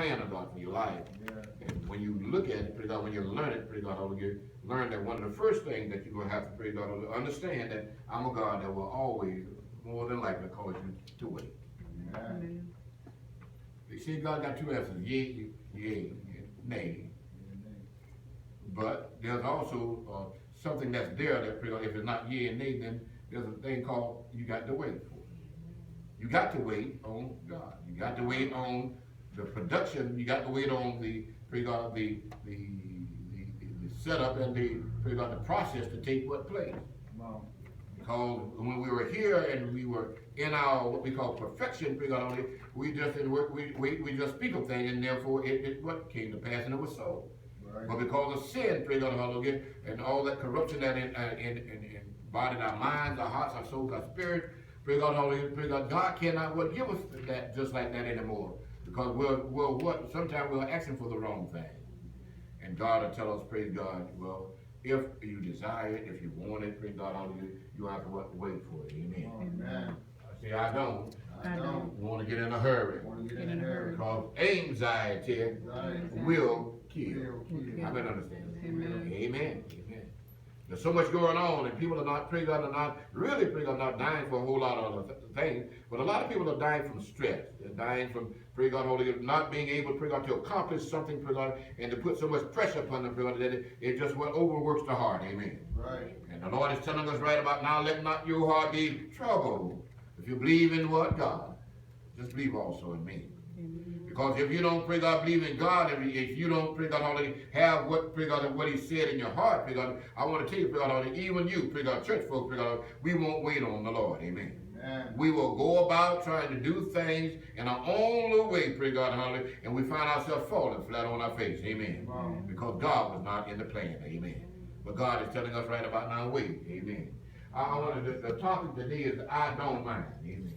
plan of God for your life. Yeah. And when you look at it, praise God, when you learn it, praise God, you learn that one of the first things that you're going to have to, praise God, understand that I'm a God that will always, more than likely, cause you to wait. Amen. You see, God got two answers, yea, nay. But there's also something that's there that, praise God, if it's not yea and nay, then there's a thing called you got to wait for. You got to wait on God. You got to wait on the production. You got to wait on the, praise God, the setup and praise God, the process to take what place. Because when we were here and we were in our what we call perfection, praise God, we just didn't work. We just speak of things, and therefore it what came to pass, and it was so. Right. But because of sin, praise God, hallelujah, and all that corruption that embodied our minds, our hearts, our souls, our spirit, praise God, hallelujah, praise God, God cannot what give us that just like that anymore. Because sometimes we're asking for the wrong thing. And God will tell us, praise God, well, if you desire it, if you want it, praise God, hallelujah, you have to wait for it. Amen. Amen. See, I don't don't want to get in a hurry. Because anxiety will kill. I better understand. Amen. Amen. There's so much going on, and people are not, praise God, not dying for a whole lot of other things, but a lot of people are dying from stress. They're dying from, praise God, not being able, praise God, to accomplish something, praise God, and to put so much pressure upon them, praise God, that it just overworks the heart. Amen. Right. And the Lord is telling us right about now, let not your heart be troubled. If you believe in what? God, just believe also in me. Because if you don't, pray God, believe in God, if you don't, pray God, already have what, pray God, what He said in your heart, pray God, I want to tell you, pray God, even you, pray God, church folks, pray God, we won't wait on the Lord, amen. We will go about trying to do things in our own way, pray God, hallelujah, and we find ourselves falling flat on our face, amen. Because God was not in the plan, amen. But God is telling us right about now, wait, amen. The topic today is I don't mind, amen.